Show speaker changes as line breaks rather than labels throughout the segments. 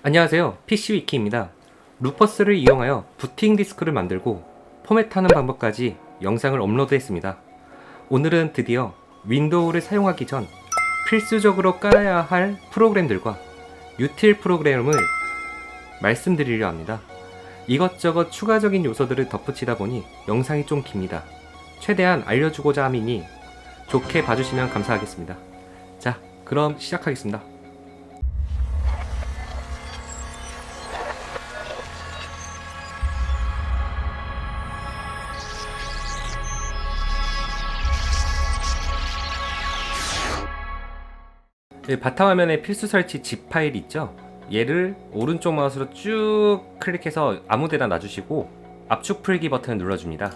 안녕하세요, PC위키입니다. 루퍼스를 이용하여 부팅 디스크를 만들고 포맷하는 방법까지 영상을 업로드했습니다. 오늘은 드디어 윈도우를 사용하기 전 필수적으로 깔아야 할 프로그램들과 유틸 프로그램을 말씀드리려 합니다. 이것저것 추가적인 요소들을 덧붙이다 보니 영상이 좀 깁니다. 최대한 알려주고자 함이니 좋게 봐주시면 감사하겠습니다. 자, 그럼 시작하겠습니다. 바탕화면에 필수 설치 zip 파일 있죠? 얘를 오른쪽 마우스로 쭉 클릭해서 아무데나 놔주시고 압축 풀기 버튼을 눌러줍니다.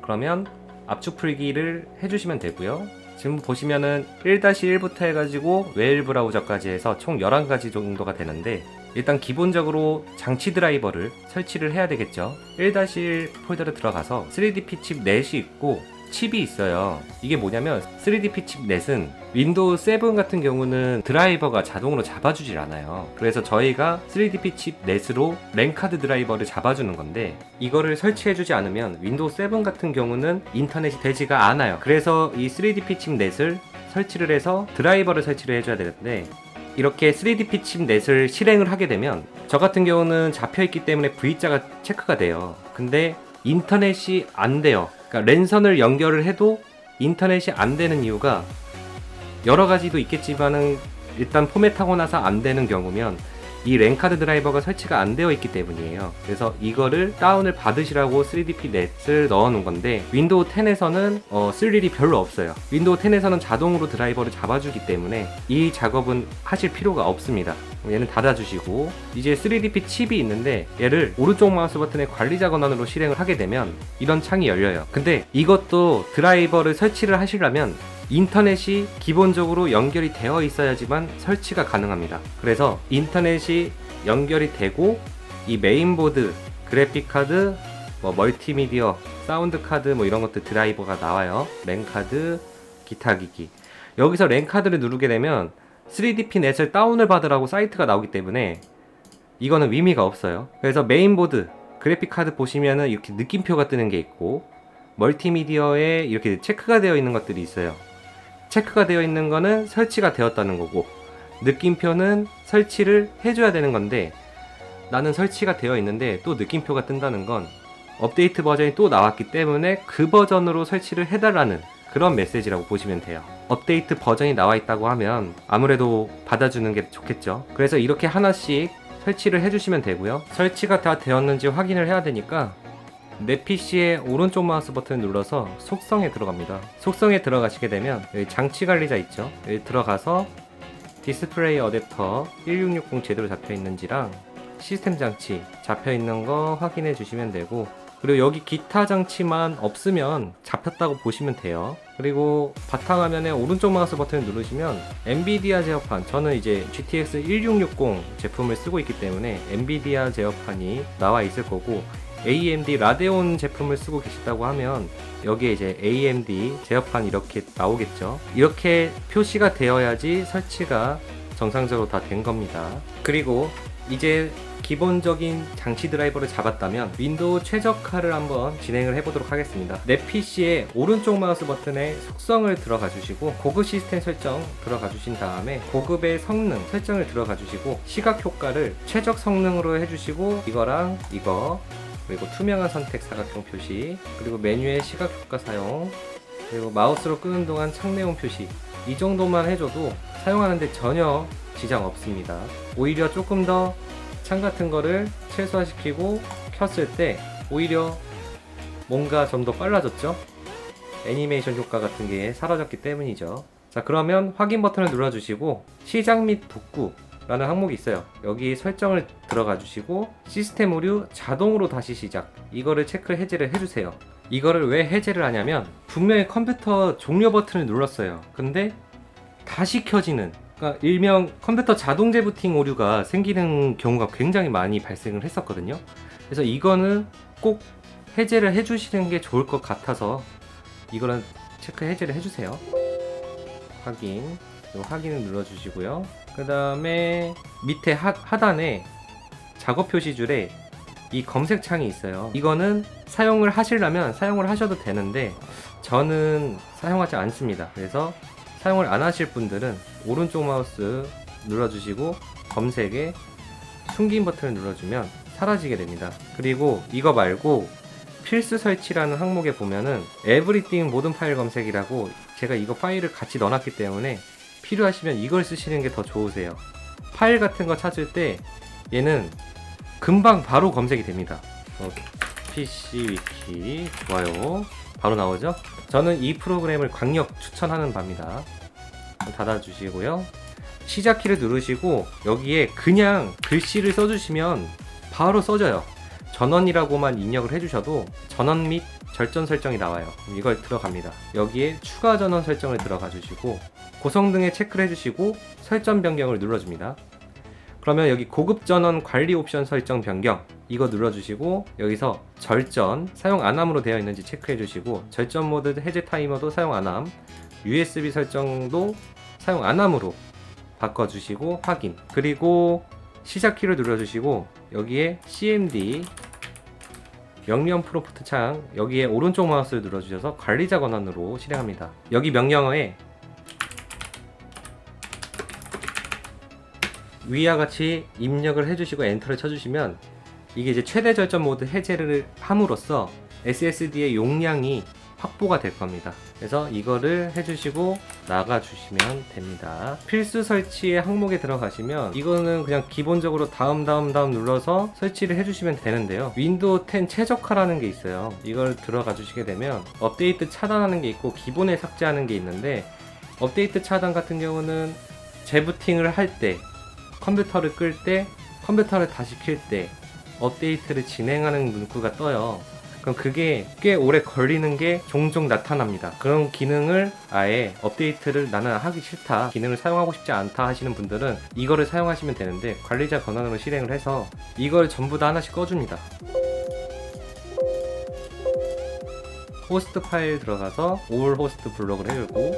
그러면 압축 풀기를 해주시면 되고요. 지금 보시면은 1-1부터 해가지고 웨일 브라우저까지 해서 총 11가지 정도가 되는데, 일단 기본적으로 장치 드라이버를 설치를 해야 되겠죠. 1-1 폴더로 들어가서 3DP 칩 넷이 있고 칩이 있어요. 이게 뭐냐면 3DP 칩 넷은 윈도우 7 같은 경우는 드라이버가 자동으로 잡아주질 않아요. 그래서 저희가 3DP 칩 넷으로 랜카드 드라이버를 잡아주는 건데, 이거를 설치해주지 않으면 윈도우 7 같은 경우는 인터넷이 되지가 않아요. 그래서 이 3DP 칩 넷을 설치를 해서 드라이버를 설치를 해줘야 되는데, 이렇게 3DP 칩 넷을 실행을 하게 되면 저 같은 경우는 잡혀있기 때문에 V자가 체크가 돼요. 근데 인터넷이 안 돼요. 그러니까 랜선을 연결을 해도 인터넷이 안 되는 이유가 여러 가지도 있겠지만은, 일단 포맷하고 나서 안 되는 경우면 이 랜카드 드라이버가 설치가 안 되어 있기 때문이에요. 그래서 이거를 다운을 받으시라고 3DP 넷을 넣어 놓은 건데, 윈도우 10에서는 쓸 일이 별로 없어요. 윈도우 10에서는 자동으로 드라이버를 잡아주기 때문에 이 작업은 하실 필요가 없습니다. 얘는 닫아주시고, 이제 3DP 칩이 있는데 얘를 오른쪽 마우스 버튼의 관리자 권한으로 실행을 하게 되면 이런 창이 열려요. 근데 이것도 드라이버를 설치를 하시려면 인터넷이 기본적으로 연결이 되어 있어야지만 설치가 가능합니다. 그래서 인터넷이 연결이 되고 이 메인보드, 그래픽카드, 멀티미디어, 사운드 카드 이런 것들 드라이버가 나와요. 랜카드, 기타 기기. 여기서 랜카드를 누르게 되면 3DP 넷을 다운을 받으라고 사이트가 나오기 때문에 이거는 의미가 없어요. 그래서 메인보드, 그래픽카드 보시면은 이렇게 느낌표가 뜨는 게 있고, 멀티미디어에 이렇게 체크가 되어 있는 것들이 있어요. 체크가 되어 있는 거는 설치가 되었다는 거고, 느낌표는 설치를 해줘야 되는 건데, 나는 설치가 되어 있는데 또 느낌표가 뜬다는 건 업데이트 버전이 또 나왔기 때문에 그 버전으로 설치를 해달라는 그런 메시지라고 보시면 돼요. 업데이트 버전이 나와 있다고 하면 아무래도 받아주는 게 좋겠죠. 그래서 이렇게 하나씩 설치를 해주시면 되고요. 설치가 다 되었는지 확인을 해야 되니까 내 PC의 오른쪽 마우스 버튼을 눌러서 속성에 들어갑니다. 속성에 들어가시게 되면 여기 장치 관리자 있죠. 여기 들어가서 디스플레이 어댑터 1660 제대로 잡혀 있는지랑 시스템 장치 잡혀 있는 거 확인해 주시면 되고, 그리고 여기 기타 장치만 없으면 잡혔다고 보시면 돼요. 그리고 바탕화면에 오른쪽 마우스 버튼을 누르시면 엔비디아 제어판, 저는 이제 GTX 1660 제품을 쓰고 있기 때문에 엔비디아 제어판이 나와 있을 거고, AMD 라데온 제품을 쓰고 계시다고 하면 여기에 이제 AMD 제어판 이렇게 나오겠죠. 이렇게 표시가 되어야지 설치가 정상적으로 다 된 겁니다. 그리고 이제 기본적인 장치 드라이버를 잡았다면 윈도우 최적화를 한번 진행을 해보도록 하겠습니다. 내 PC의 오른쪽 마우스 버튼에 속성을 들어가 주시고, 고급 시스템 설정 들어가 주신 다음에 고급의 성능 설정을 들어가 주시고, 시각 효과를 최적 성능으로 해주시고, 이거랑 이거, 그리고 투명한 선택 사각형 표시, 그리고 메뉴의 시각 효과 사용, 그리고 마우스로 끄는 동안 창내온 표시, 이 정도만 해줘도 사용하는데 전혀 지장 없습니다. 오히려 조금 더 창 같은 거를 최소화시키고 켰을 때 오히려 뭔가 좀 더 빨라졌죠? 애니메이션 효과 같은 게 사라졌기 때문이죠. 자, 그러면 확인 버튼을 눌러주시고 시작 및 복구 라는 항목이 있어요. 여기 설정을 들어가 주시고 시스템 오류 자동으로 다시 시작, 이거를 체크 해제를 해주세요. 이거를 왜 해제를 하냐면, 분명히 컴퓨터 종료 버튼을 눌렀어요. 근데 다시 켜지는, 그러니까 일명 컴퓨터 자동 재부팅 오류가 생기는 경우가 굉장히 많이 발생을 했었거든요. 그래서 이거는 꼭 해제를 해주시는 게 좋을 것 같아서 이거는 체크 해제를 해주세요. 확인을 눌러주시고요. 그 다음에 밑에 하단에 작업 표시줄에 이 검색 창이 있어요. 이거는 사용을 하시려면 사용을 하셔도 되는데 저는 사용하지 않습니다. 그래서 사용을 안 하실 분들은 오른쪽 마우스 눌러주시고 검색에 숨긴 버튼을 눌러주면 사라지게 됩니다. 그리고 이거 말고 필수 설치라는 항목에 보면은 에브리띵 모든 파일 검색이라고, 제가 이거 파일을 같이 넣어놨기 때문에 필요하시면 이걸 쓰시는 게 더 좋으세요. 파일 같은 거 찾을 때 얘는 금방 바로 검색이 됩니다. PC 위키 좋아요, 바로 나오죠? 저는 이 프로그램을 강력 추천하는 바입니다. 닫아주시고요. 시작키를 누르시고 여기에 그냥 글씨를 써주시면 바로 써져요. 전원이라고만 입력을 해주셔도 전원 및 절전 설정이 나와요. 이걸 들어갑니다. 여기에 추가 전원 설정을 들어가 주시고 고성등에 체크를 해주시고 설정 변경을 눌러줍니다. 그러면 여기 고급 전원 관리 옵션 설정 변경 이거 눌러주시고 여기서 절전 사용 안함으로 되어 있는지 체크해 주시고 절전 모드 해제 타이머도 사용 안함, USB 설정도 사용 안함으로 바꿔주시고 확인. 그리고 시작키를 눌러주시고 여기에 CMD 명령 프롬프트 창 여기에 오른쪽 마우스를 눌러주셔서 관리자 권한으로 실행합니다. 여기 명령어에 위와 같이 입력을 해주시고 엔터를 쳐주시면 이게 이제 최대 절전 모드 해제를 함으로써 SSD의 용량이 확보가 될 겁니다. 그래서 이거를 해주시고 나가주시면 됩니다. 필수 설치의 항목에 들어가시면 이거는 그냥 기본적으로 다음 눌러서 설치를 해주시면 되는데요. 윈도우 10 최적화라는 게 있어요. 이걸 들어가 주시게 되면 업데이트 차단하는 게 있고 기본에 삭제하는 게 있는데, 업데이트 차단 같은 경우는 재부팅을 할 때, 컴퓨터를 끌 때, 컴퓨터를 다시 킬 때 업데이트를 진행하는 문구가 떠요. 그럼 그게 꽤 오래 걸리는 게 종종 나타납니다. 그런 기능을 아예 업데이트를 나는 하기 싫다, 기능을 사용하고 싶지 않다 하시는 분들은 이거를 사용하시면 되는데, 관리자 권한으로 실행을 해서 이걸 전부 다 하나씩 꺼줍니다. 호스트 파일 들어가서 올 호스트 블록을 해주고,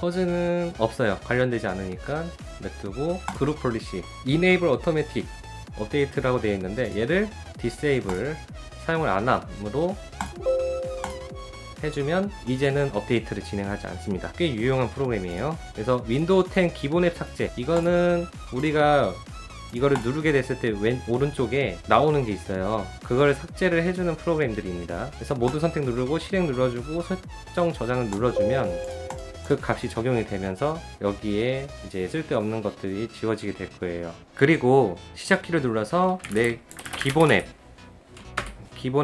퍼즈는 없어요. 관련되지 않으니까 냅두고, 그룹 폴리시 Enable Automatic 업데이트라고 되어 있는데 얘를 Disable 사용을 안함으로 해주면 이제는 업데이트를 진행하지 않습니다. 꽤 유용한 프로그램이에요. 그래서 윈도우 10 기본 앱 삭제, 이거는 우리가 이거를 누르게 됐을 때 오른쪽에 나오는 게 있어요. 그걸 삭제를 해주는 프로그램들입니다. 그래서 모두 선택 누르고 실행 눌러주고 설정 저장을 눌러주면 그 값이 적용이 되면서 여기에 이제 쓸데없는 것들이 지워지게 될 거예요. 그리고 시작키를 눌러서 내 기본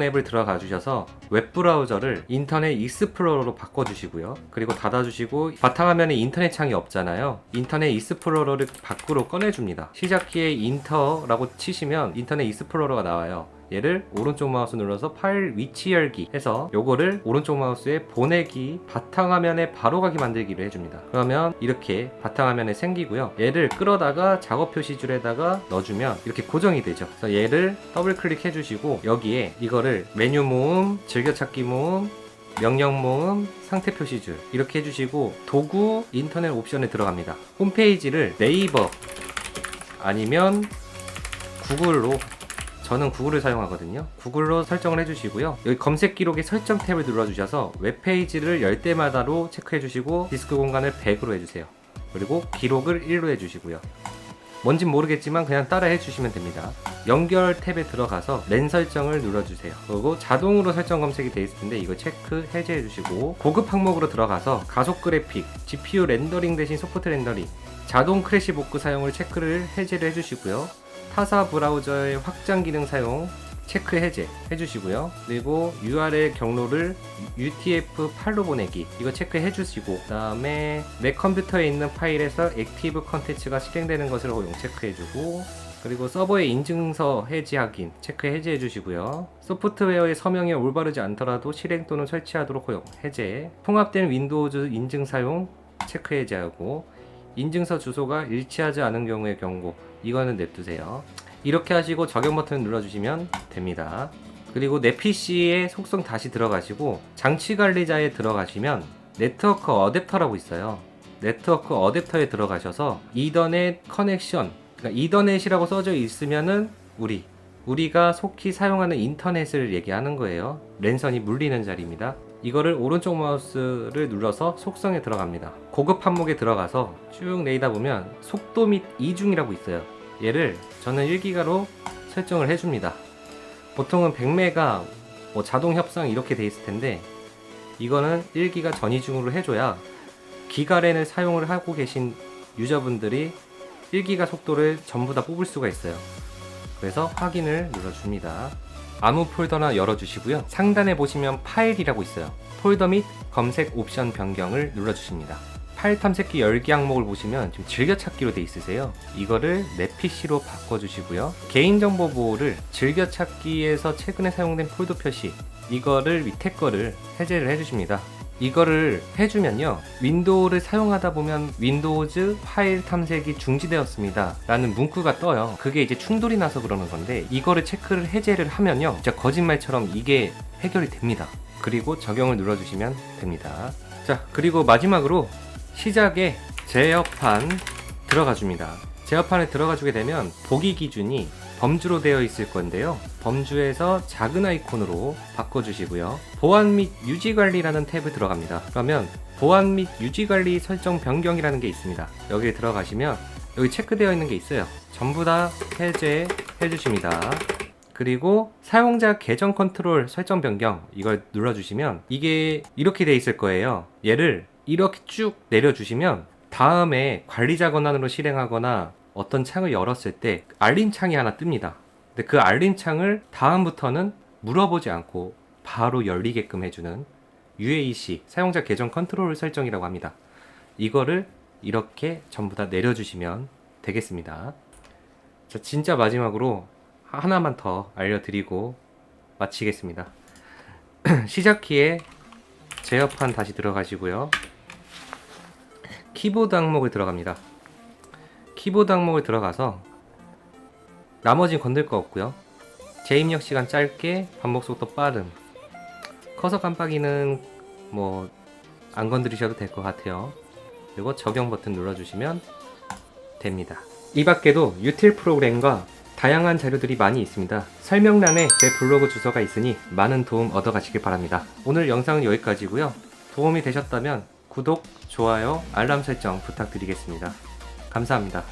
앱을 들어가 주셔서 웹브라우저를 인터넷 익스플로러로 바꿔주시고요. 그리고 닫아주시고 바탕화면에 인터넷 창이 없잖아요. 인터넷 익스플로러를 밖으로 꺼내줍니다. 시작키에 인터라고 치시면 인터넷 익스플로러가 나와요. 얘를 오른쪽 마우스 눌러서 파일 위치 열기 해서 요거를 오른쪽 마우스에 보내기, 바탕화면에 바로가기 만들기를 해줍니다. 그러면 이렇게 바탕화면에 생기고요. 얘를 끌어다가 작업 표시줄에다가 넣어주면 이렇게 고정이 되죠. 그래서 얘를 더블 클릭해 주시고 여기에 이거를 메뉴 모음, 즐겨찾기 모음, 명령 모음, 상태 표시줄 이렇게 해주시고 도구 인터넷 옵션에 들어갑니다. 홈페이지를 네이버 아니면 구글로, 저는 구글을 사용하거든요. 구글로 설정을 해주시고요. 여기 검색 기록의 설정 탭을 눌러주셔서 웹페이지를 열 때마다로 체크해주시고 디스크 공간을 100으로 해주세요. 그리고 기록을 1로 해주시고요. 뭔진 모르겠지만 그냥 따라 해주시면 됩니다. 연결 탭에 들어가서 랜 설정을 눌러주세요. 그리고 자동으로 설정 검색이 되어 있을 텐데 이거 체크 해제해주시고, 고급 항목으로 들어가서 가속 그래픽, GPU 렌더링 대신 소프트 렌더링, 자동 크래시 복구 사용을 체크를 해제를 해주시고요. 타사 브라우저의 확장 기능 사용 체크 해제 해주시고요. 그리고 URL 경로를 UTF-8로 보내기 이거 체크해 주시고, 그 다음에 내 컴퓨터에 있는 파일에서 액티브 컨텐츠가 실행되는 것을 허용 체크해주고, 그리고 서버의 인증서 해지 확인 체크 해제해 주시고요. 소프트웨어의 서명이 올바르지 않더라도 실행 또는 설치하도록 허용 해제, 통합된 윈도우즈 인증 사용 체크 해제하고, 인증서 주소가 일치하지 않은 경우의 경고 이거는 냅두세요. 이렇게 하시고 적용 버튼을 눌러주시면 됩니다. 그리고 내 PC에 속성 다시 들어가시고 장치 관리자에 들어가시면 네트워크 어댑터라고 있어요. 네트워크 어댑터에 들어가셔서 이더넷 커넥션, 그러니까 이더넷이라고 써져 있으면은 우리가 속히 사용하는 인터넷을 얘기하는 거예요. 랜선이 물리는 자리입니다. 이거를 오른쪽 마우스를 눌러서 속성에 들어갑니다. 고급 항목에 들어가서 쭉 내리다 보면 속도 및 이중이라고 있어요. 얘를 저는 1기가로 설정을 해줍니다. 보통은 100메가 자동 협상 이렇게 돼 있을 텐데 이거는 1기가 전이중으로 해줘야 기가랜을 사용을 하고 계신 유저분들이 1기가 속도를 전부 다 뽑을 수가 있어요. 그래서 확인을 눌러줍니다. 아무 폴더나 열어주시고요. 상단에 보시면 파일이라고 있어요. 폴더 및 검색 옵션 변경을 눌러주십니다. 파일 탐색기 열기 항목을 보시면 지금 즐겨찾기로 돼 있으세요. 이거를 내 PC로 바꿔주시고요. 개인정보 보호를 즐겨찾기에서 최근에 사용된 폴더 표시, 이거를 밑에 거를 해제를 해주십니다. 이거를 해주면요, 윈도우를 사용하다 보면 윈도우즈 파일 탐색이 중지되었습니다 라는 문구가 떠요. 그게 이제 충돌이 나서 그러는 건데, 이거를 체크를 해제를 하면요, 진짜 거짓말처럼 이게 해결이 됩니다. 그리고 적용을 눌러주시면 됩니다. 자, 그리고 마지막으로 시작에 제어판 들어가 줍니다. 제어판에 들어가 주게 되면 보기 기준이 범주로 되어 있을 건데요. 범주에서 작은 아이콘으로 바꿔주시고요. 보안 및 유지관리라는 탭을 들어갑니다. 그러면 보안 및 유지관리 설정 변경이라는 게 있습니다. 여기에 들어가시면 여기 체크되어 있는 게 있어요. 전부 다 해제해 주십니다. 그리고 사용자 계정 컨트롤 설정 변경, 이걸 눌러주시면 이게 이렇게 돼 있을 거예요. 얘를 이렇게 쭉 내려주시면 다음에 관리자 권한으로 실행하거나 어떤 창을 열었을 때 알림 창이 하나 뜹니다. 근데 그 알림 창을 다음부터는 물어보지 않고 바로 열리게끔 해주는 UAC, 사용자 계정 컨트롤 설정이라고 합니다. 이거를 이렇게 전부 다 내려주시면 되겠습니다. 자, 진짜 마지막으로 하나만 더 알려드리고 마치겠습니다. 시작키에 제어판 다시 들어가시고요. 키보드 항목을 들어갑니다. 키보드 항목을 들어가서 나머지는 건들 거 없고요. 재입력 시간 짧게, 반복 속도 빠름, 커서 깜빡이는 안 건드리셔도 될 것 같아요. 그리고 적용 버튼 눌러주시면 됩니다. 이 밖에도 유틸 프로그램과 다양한 자료들이 많이 있습니다. 설명란에 제 블로그 주소가 있으니 많은 도움 얻어가시길 바랍니다. 오늘 영상은 여기까지고요. 도움이 되셨다면 구독, 좋아요, 알람 설정 부탁드리겠습니다. 감사합니다.